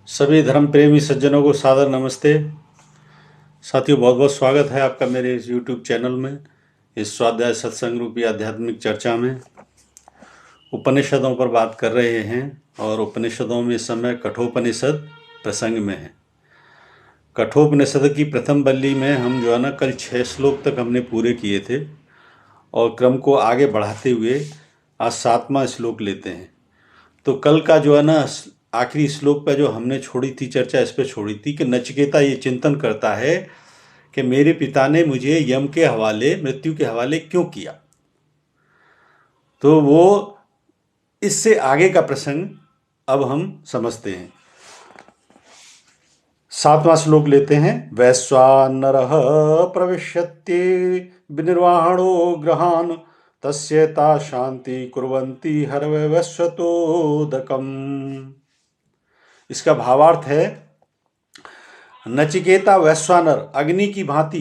सभी धर्म प्रेमी सज्जनों को सादर नमस्ते। साथियों, बहुत बहुत स्वागत है आपका मेरे इस YouTube चैनल में, इस स्वाध्याय सत्संग रूपी आध्यात्मिक चर्चा में। उपनिषदों पर बात कर रहे हैं और उपनिषदों में इस समय कठोपनिषद प्रसंग में है। कठोपनिषद की प्रथम बल्ली में हम कल 6 श्लोक तक हमने पूरे किए थे और क्रम को आगे बढ़ाते हुए आज 7वां श्लोक लेते हैं। तो कल का आखिरी श्लोक पे जो हमने छोड़ी थी चर्चा, इस पे छोड़ी थी कि नचिकेता ये चिंतन करता है कि मेरे पिता ने मुझे यम के हवाले, मृत्यु के हवाले क्यों किया। तो वो इससे आगे का प्रसंग अब हम समझते हैं। 7वां श्लोक लेते हैं। वैश्वानरः प्रविशत्ये विनिर्वाणो ग्रहान् तस्येता शांति कुर्वन्ति हरवैवस्वतोदकम्। इसका भावार्थ है, नचिकेता वैश्वानर अग्नि की भांति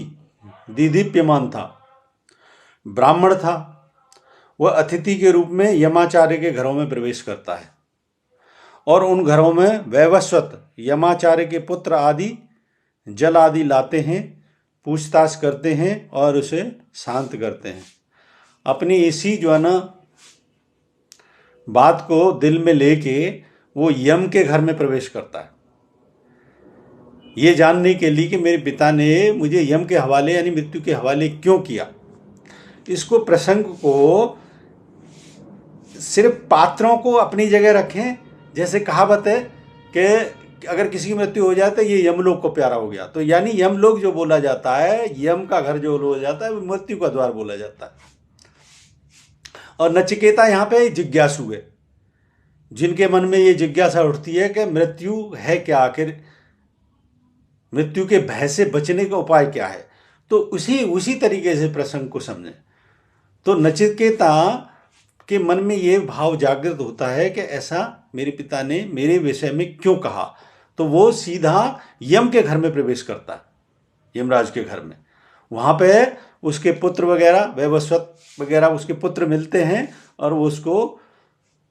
दीदीप्यमान था, ब्राह्मण था। वह अतिथि के रूप में यमाचार्य के घरों में प्रवेश करता है और उन घरों में वैवस्वत यमाचार्य के पुत्र आदि जल आदि लाते हैं, पूछताछ करते हैं और उसे शांत करते हैं। अपनी इसी बात को दिल में लेके वो यम के घर में प्रवेश करता है, ये जानने के लिए कि मेरे पिता ने मुझे यम के हवाले यानी मृत्यु के हवाले क्यों किया। इसको प्रसंग को सिर्फ पात्रों को अपनी जगह रखें। जैसे कहावत है कि अगर किसी की मृत्यु हो जाए तो ये यमलोक को प्यारा हो गया, तो यानी यमलोक जो बोला जाता है, यम का घर जो बोला जाता है, वो मृत्यु का द्वार बोला जाता है। और नचिकेता यहाँ पे जिज्ञासु है, जिनके मन में ये जिज्ञासा उठती है कि मृत्यु है क्या, आखिर मृत्यु के भय से बचने का उपाय क्या है। तो उसी तरीके से प्रसंग को समझें। तो नचिकेता के मन में ये भाव जागृत होता है कि ऐसा मेरे पिता ने मेरे विषय में क्यों कहा। तो वो सीधा यम के घर में प्रवेश करता है, यमराज के घर में। वहाँ पे उसके पुत्र वगैरह, वैवस्वत वगैरह उसके पुत्र मिलते हैं और वो उसको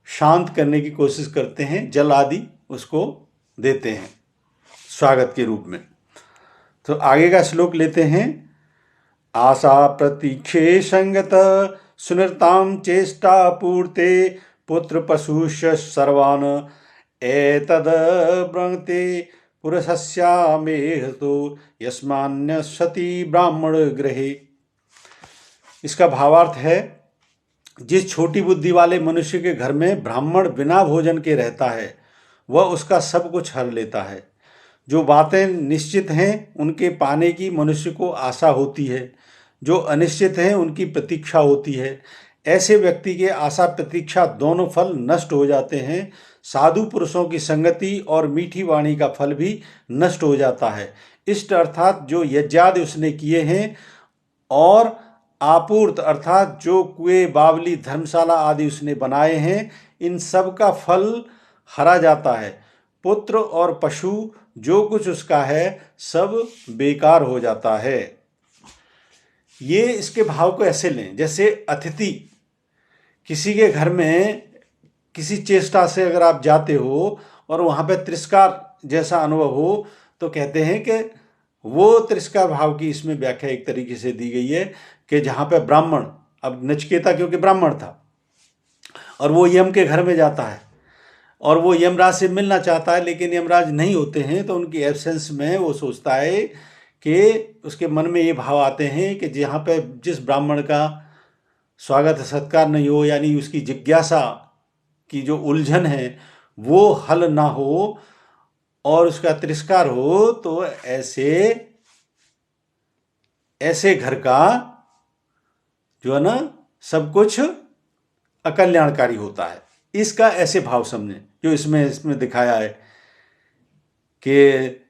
शांत करने की कोशिश करते हैं, जल आदि उसको देते हैं स्वागत के रूप में। तो आगे का श्लोक लेते हैं। आशा प्रतीक्षे संगत सुनृताम चेष्टा पूर्ते पुत्र पशुष्य सर्वान एतद ब्रंते पुरुषस्यामेह तो यस्मान्य सती ब्राह्मण ग्रहे। इसका भावार्थ है, जिस छोटी बुद्धि वाले मनुष्य के घर में ब्राह्मण बिना भोजन के रहता है, वह उसका सब कुछ हर लेता है। जो बातें निश्चित हैं उनके पाने की मनुष्य को आशा होती है, जो अनिश्चित हैं उनकी प्रतीक्षा होती है। ऐसे व्यक्ति के आशा प्रतीक्षा दोनों फल नष्ट हो जाते हैं। साधु पुरुषों की संगति और मीठी वाणी का फल भी नष्ट हो जाता है। इष्ट अर्थात जो यज्ञादि उसने किए हैं और आपूर्त अर्थात जो कुएं, बावली, धर्मशाला आदि उसने बनाए हैं, इन सब का फल हरा जाता है। पुत्र और पशु जो कुछ उसका है सब बेकार हो जाता है। ये इसके भाव को ऐसे लें, जैसे अतिथि किसी के घर में किसी चेष्टा से अगर आप जाते हो और वहाँ पे तिरस्कार जैसा अनुभव हो, तो कहते हैं कि वो तिरस्कार भाव की इसमें व्याख्या एक तरीके से दी गई है कि जहाँ पे ब्राह्मण, अब नचिकेता क्योंकि ब्राह्मण था और वो यम के घर में जाता है और वो यमराज से मिलना चाहता है, लेकिन यमराज नहीं होते हैं, तो उनकी एब्सेंस में वो सोचता है कि उसके मन में ये भाव आते हैं कि जहाँ पे जिस ब्राह्मण का स्वागत सत्कार नहीं हो, यानी उसकी जिज्ञासा की जो उलझन है वो हल ना हो और उसका तिरस्कार हो, तो ऐसे घर का सब कुछ अकल्याणकारी होता है। इसका ऐसे भाव समझें जो इसमें दिखाया है कि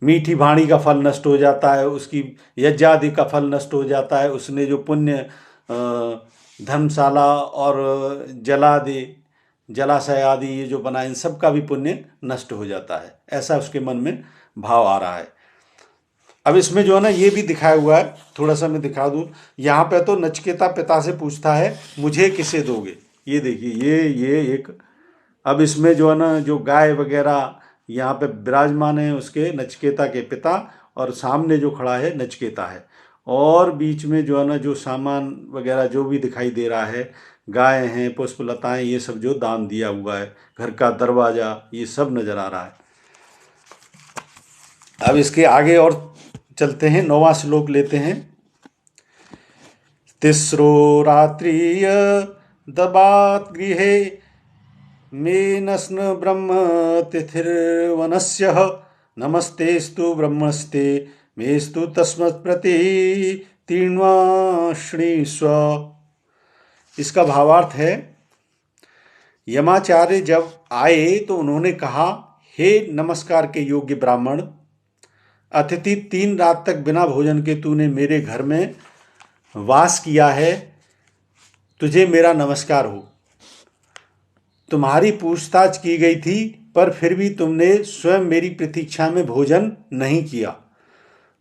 मीठी वाणी का फल नष्ट हो जाता है, उसकी यज्ञादि का फल नष्ट हो जाता है, उसने जो पुण्य धर्मशाला और जलाशय आदि ये जो बनाए, इन सब का भी पुण्य नष्ट हो जाता है। ऐसा उसके मन में भाव आ रहा है। अब इसमें ये भी दिखाया हुआ है, थोड़ा सा मैं दिखा दूं। यहाँ पे तो नचिकेता पिता से पूछता है, मुझे किसे दोगे। ये देखिए, ये एक, अब इसमें जो गाय वगैरह यहाँ पे विराजमान है उसके नचिकेता के पिता, और सामने जो खड़ा है नचिकेता है, और बीच में जो है ना जो सामान वगैरह जो भी दिखाई दे रहा है, गाय हैं, पुष्पलताएं, ये सब जो दान दिया हुआ है, घर का दरवाजा, ये सब नजर आ रहा है। अब इसके आगे और चलते हैं, 9वां श्लोक लेते हैं। तिस्रो रात्रिय दबात गृहे मेनस्न ब्रह्म तिथिर्वनस्य नमस्तेस्तु ब्रह्मस्ते मेस्तु तस्मत् प्रति तीर्णवाश्रीस्व। इसका भावार्थ है, यमाचार्य जब आए तो उन्होंने कहा, हे नमस्कार के योग्य ब्राह्मण, अतिथि 3 रात तक बिना भोजन के तूने मेरे घर में वास किया है, तुझे मेरा नमस्कार हो। तुम्हारी पूछताछ की गई थी, पर फिर भी तुमने स्वयं मेरी प्रतीक्षा में भोजन नहीं किया,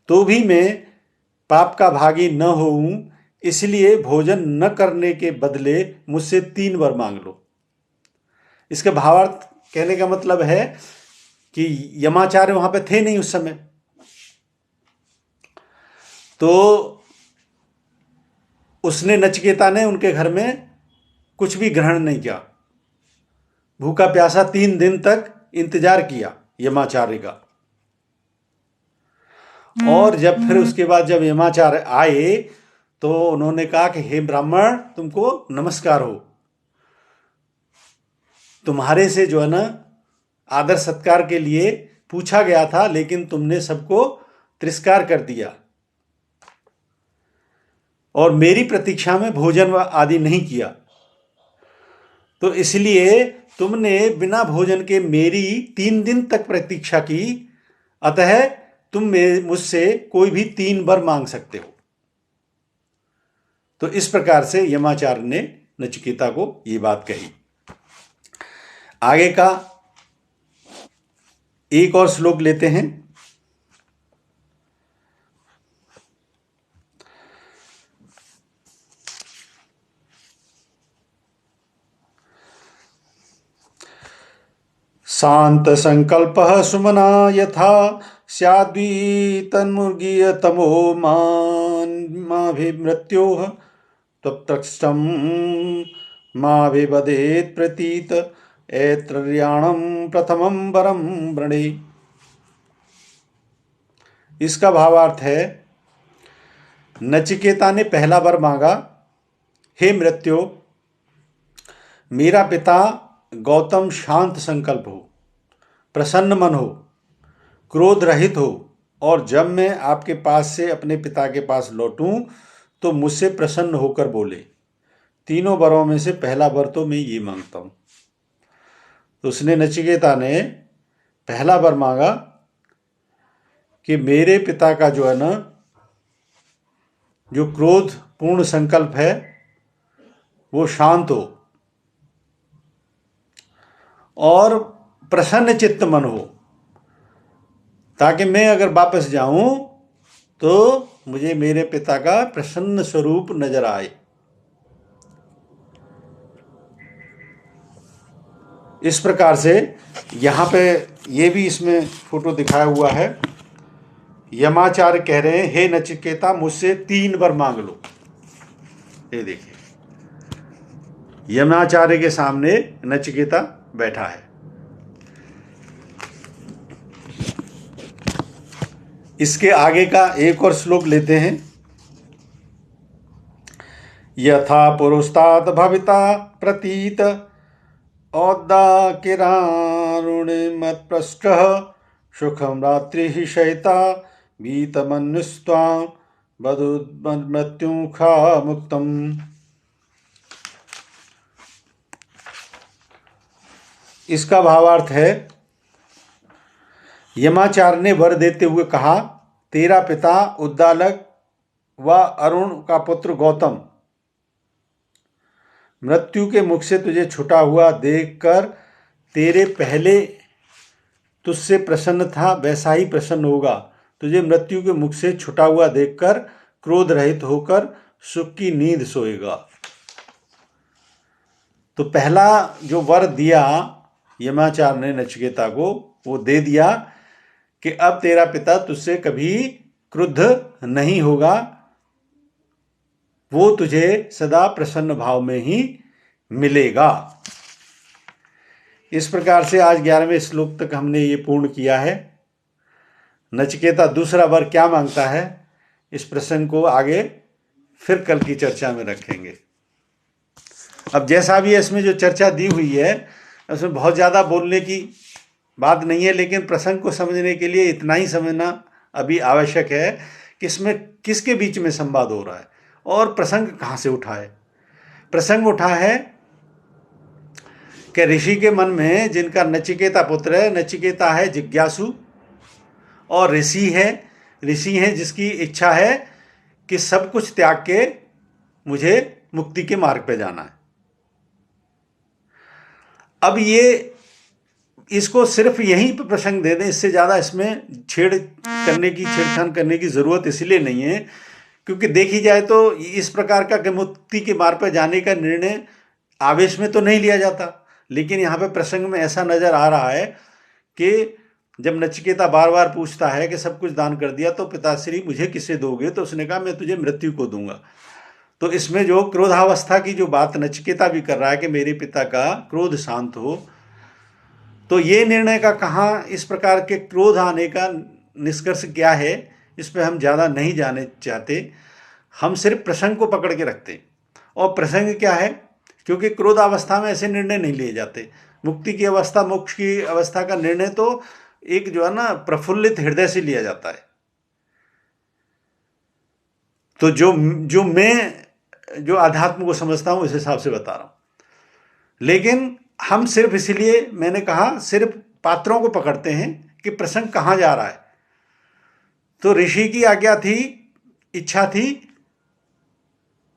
तो भी मैं पाप का भागी न होऊं, इसलिए भोजन न करने के बदले मुझसे 3 वर मांग लो। इसका भावार्थ कहने का मतलब है कि यमाचार्य वहां पे थे नहीं उस समय, तो उसने, नचिकेता ने उनके घर में कुछ भी ग्रहण नहीं किया, भूखा प्यासा 3 दिन तक इंतजार किया यमाचार्य का। और जब फिर उसके बाद जब यमाचार्य आए तो उन्होंने कहा कि हे ब्राह्मण, तुमको नमस्कार हो, तुम्हारे से जो है ना आदर सत्कार के लिए पूछा गया था, लेकिन तुमने सबको तिरस्कार कर दिया और मेरी प्रतीक्षा में भोजन आदि नहीं किया, तो इसलिए तुमने बिना भोजन के मेरी 3 दिन तक प्रतीक्षा की, अतः तुम मुझसे कोई भी 3 वर मांग सकते हो। तो इस प्रकार से यमाचार्य ने नचिकेता को ये बात कही। आगे का एक और श्लोक लेते हैं। शांत संकल्प सुमना यथा स्याद्वी तन्मुर्गीय तमो माभिमृत्योः त्वत्तक्षं माभिवदेत् प्रतीत ऐतर्याणं प्रथमं वरं वृणे। इसका भावार्थ है, नचिकेता ने पहला वर मांगा, हे मृत्यो, मेरा पिता गौतम शांत संकल्प हो, प्रसन्न मन हो, क्रोध रहित हो, और जब मैं आपके पास से अपने पिता के पास लौटूं तो मुझसे प्रसन्न होकर बोले। 3 वरों में से पहला वर तो मैं ये मांगता हूं। तो उसने, नचिकेता ने पहला वर मांगा कि मेरे पिता का जो है ना जो क्रोध पूर्ण संकल्प है वो शांत हो और प्रसन्न चित्त मन हो, ताकि मैं अगर वापस जाऊं तो मुझे मेरे पिता का प्रसन्न स्वरूप नजर आए। इस प्रकार से यहाँ पे ये भी इसमें फोटो दिखाया हुआ है। यमाचार्य कह रहे हैं, हे नचिकेता, मुझसे 3 वर मांग लो। ये देखिए, यमाचार्य के सामने नचिकेता बैठा है। इसके आगे का एक और श्लोक लेते हैं। यथा पुरुस्तात् भविता प्रतीत औदाकिरारुणिमत्पृष्टः सुखं रात्रिः शयिता वीतमन्युस्त्वां वधूमृत्युखा मुक्तम्। इसका भावार्थ है, यमाचार्य ने वर देते हुए कहा, तेरा पिता उद्दालक व अरुण का पुत्र गौतम मृत्यु के मुख से तुझे छुटा हुआ देखकर तेरे पहले तुझसे प्रसन्न था, वैसा ही प्रसन्न होगा। तुझे मृत्यु के मुख से छुटा हुआ देखकर क्रोध रहित होकर सुख की नींद सोएगा। तो पहला जो वर दिया यमाचार्य ने नचिकेता को वो दे दिया कि अब तेरा पिता तुझसे कभी क्रुद्ध नहीं होगा, वो तुझे सदा प्रसन्न भाव में ही मिलेगा। इस प्रकार से आज 11वें श्लोक तक हमने ये पूर्ण किया है। नचिकेता दूसरा वर क्या मांगता है, इस प्रसंग को आगे फिर कल की चर्चा में रखेंगे। अब जैसा भी इसमें जो चर्चा दी हुई है, उसमें बहुत ज़्यादा बोलने की बात नहीं है, लेकिन प्रसंग को समझने के लिए इतना ही समझना अभी आवश्यक है कि इसमें किसके बीच में संवाद हो रहा है और प्रसंग कहाँ से उठा है। प्रसंग उठा है कि ऋषि के मन में, जिनका नचिकेता पुत्र है, नचिकेता है जिज्ञासु और ऋषि है जिसकी इच्छा है कि सब कुछ त्याग के मुझे मुक्ति के मार्ग पे जाना है। अब ये इसको सिर्फ यहीं पर प्रसंग दे दें, इससे ज़्यादा इसमें छेड़खान करने की ज़रूरत इसलिए नहीं है क्योंकि देखी जाए तो इस प्रकार का कि मुक्ति के मार्ग पर जाने का निर्णय आवेश में तो नहीं लिया जाता, लेकिन यहाँ पे प्रसंग में ऐसा नज़र आ रहा है कि जब नचिकेता बार बार पूछता है कि सब कुछ दान कर दिया तो पिताश्री मुझे किसे दोगे, तो उसने कहा मैं तुझे मृत्यु को दूंगा। तो इसमें जो क्रोधावस्था की जो बात नचिकेता भी कर रहा है कि मेरे पिता का क्रोध शांत हो, तो ये निर्णय का कहाँ इस प्रकार के क्रोध आने का निष्कर्ष क्या है, इस पर हम ज़्यादा नहीं जाने चाहते। हम सिर्फ प्रसंग को पकड़ के रखते हैं। और प्रसंग क्या है, क्योंकि क्रोध अवस्था में ऐसे निर्णय नहीं लिए जाते। मुक्ति की अवस्था, मोक्ष की अवस्था का निर्णय तो एक जो है ना प्रफुल्लित हृदय से लिया जाता है। तो जो मैं जो अध्यात्म को समझता हूं उस हिसाब से बता रहा हूं। लेकिन हम सिर्फ इसलिए मैंने कहा सिर्फ पात्रों को पकड़ते हैं कि प्रसंग कहां जा रहा है। तो ऋषि की आज्ञा थी, इच्छा थी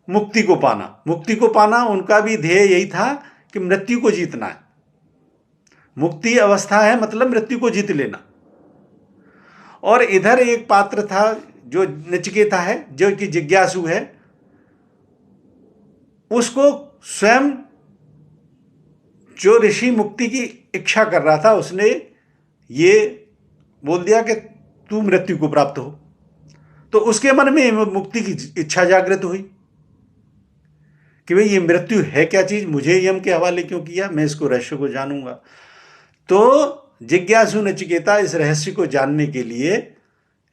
मुक्ति को पाना। उनका भी ध्येय यही था कि मृत्यु को जीतना है। मुक्ति अवस्था है मतलब मृत्यु को जीत लेना। और इधर एक पात्र था जो नचिकेता है, जो कि जिज्ञासु है, उसको स्वयं जो ऋषि मुक्ति की इच्छा कर रहा था उसने ये बोल दिया कि तू मृत्यु को प्राप्त हो। तो उसके मन में मुक्ति की इच्छा जागृत हुई कि भाई ये मृत्यु है क्या चीज, मुझे यम के हवाले क्यों किया, मैं इसको रहस्य को जानूंगा। तो जिज्ञासु नचिकेता इस रहस्य को जानने के लिए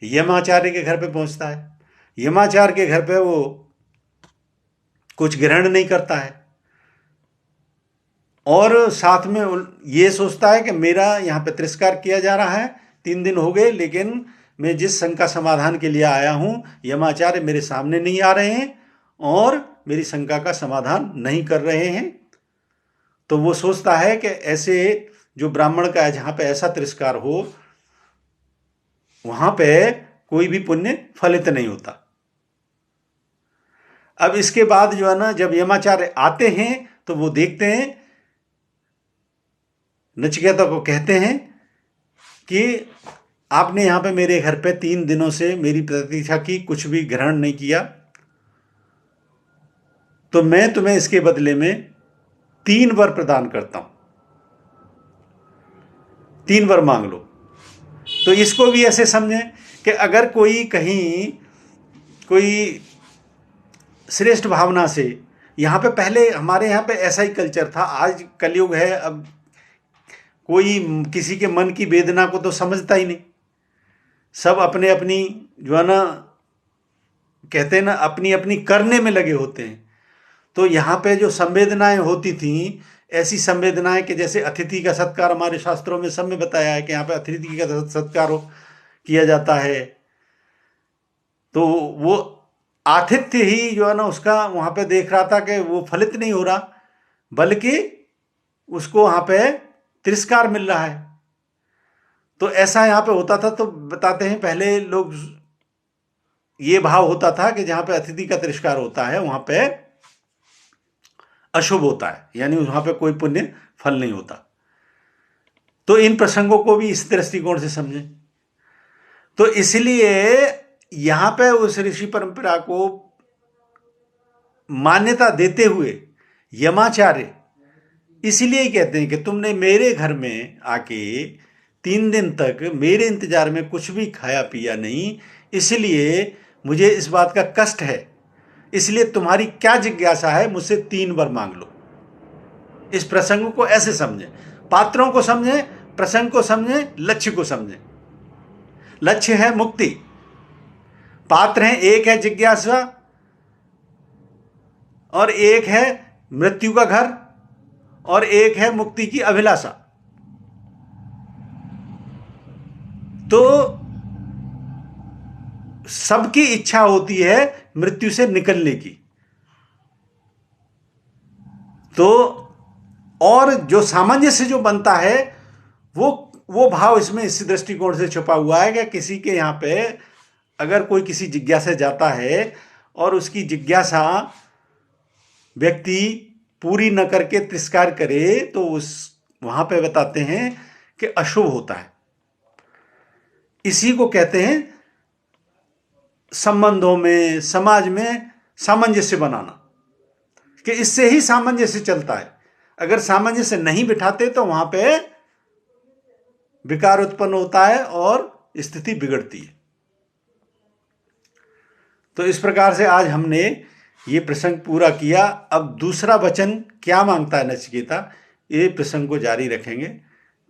यमाचार्य के घर पे पहुंचता है। यमाचार्य के घर पे वो कुछ ग्रहण नहीं करता है और साथ में ये सोचता है कि मेरा यहाँ पे तिरस्कार किया जा रहा है, 3 दिन हो गए, लेकिन मैं जिस शंका समाधान के लिए आया हूँ यमाचार्य मेरे सामने नहीं आ रहे हैं और मेरी शंका का समाधान नहीं कर रहे हैं। तो वो सोचता है कि ऐसे जो ब्राह्मण का है जहाँ पे ऐसा तिरस्कार हो वहाँ पे कोई भी पुण्य फलित नहीं होता। अब इसके बाद जो है ना जब यमाचार्य आते हैं तो वो देखते हैं, नचिकेता को कहते हैं कि आपने यहाँ पे मेरे घर पे 3 दिनों से मेरी प्रतीक्षा की, कुछ भी ग्रहण नहीं किया, तो मैं तुम्हें इसके बदले में 3 वर प्रदान करता हूं, 3 वर मांग लो। तो इसको भी ऐसे समझें कि अगर कोई कहीं कोई श्रेष्ठ भावना से, यहाँ पे पहले हमारे यहाँ पे ऐसा ही कल्चर था, आज कलयुग है, अब कोई किसी के मन की वेदना को तो समझता ही नहीं, सब अपने अपनी जो है ना कहते हैं ना अपनी अपनी करने में लगे होते हैं। तो यहाँ पे जो संवेदनाएं होती थी, ऐसी संवेदनाएं कि जैसे अतिथि का सत्कार, हमारे शास्त्रों में सब में बताया है कि यहाँ पे अतिथि का सत्कार किया जाता है। तो वो आतिथ्य ही जो है ना उसका वहाँ पे देख रहा था कि वो फलित नहीं हो रहा, बल्कि उसको वहाँ पे तिरस्कार मिल रहा है। तो ऐसा यहाँ पे होता था। तो बताते हैं पहले लोग ये भाव होता था कि जहाँ पे अतिथि का तिरस्कार होता है वहाँ पे अशुभ होता है, यानी वहाँ पे कोई पुण्य फल नहीं होता। तो इन प्रसंगों को भी इस दृष्टिकोण से समझें। तो इसलिए यहाँ पे उस ऋषि परंपरा को मान्यता देते हुए यमाचार्य इसलिए ही कहते हैं कि तुमने मेरे घर में आके 3 दिन तक मेरे इंतजार में कुछ भी खाया पिया नहीं, इसलिए मुझे इस बात का कष्ट है। इसलिए तुम्हारी क्या जिज्ञासा है, मुझसे 3 बार मांग लो। इस प्रसंग को ऐसे समझें, पात्रों को समझें, प्रसंग को समझें, लक्ष्य को समझें। लक्ष्य है मुक्ति, पात्र हैं, एक है जिज्ञासा और एक है मृत्यु का घर और एक है मुक्ति की अभिलाषा। तो सबकी इच्छा होती है मृत्यु से निकलने की। तो और जो सामंजस्य जो बनता है वो भाव इसमें इसी दृष्टिकोण से छुपा हुआ है कि किसी के यहां पे अगर कोई किसी जिज्ञासा जाता है और उसकी जिज्ञासा व्यक्ति पूरी न करके तिरस्कार करे, तो उस वहां पे बताते हैं कि अशुभ होता है। इसी को कहते हैं संबंधों में, समाज में सामंजस्य बनाना, कि इससे ही सामंजस्य चलता है। अगर सामंजस्य नहीं बिठाते तो वहां पे विकार उत्पन्न होता है और स्थिति बिगड़ती है। तो इस प्रकार से आज हमने ये प्रसंग पूरा किया। अब दूसरा वचन क्या मांगता है नचिकेता, ये प्रसंग को जारी रखेंगे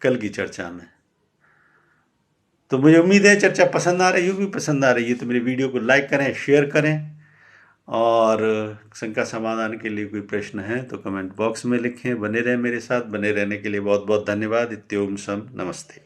कल की चर्चा में। तो मुझे उम्मीद है चर्चा पसंद आ रही होगी। पसंद आ रही है तो मेरे वीडियो को लाइक करें, शेयर करें, और शंका समाधान के लिए कोई प्रश्न है तो कमेंट बॉक्स में लिखें। बने रहें मेरे साथ। बने रहने के लिए बहुत बहुत धन्यवाद। इत्योम सम, नमस्ते।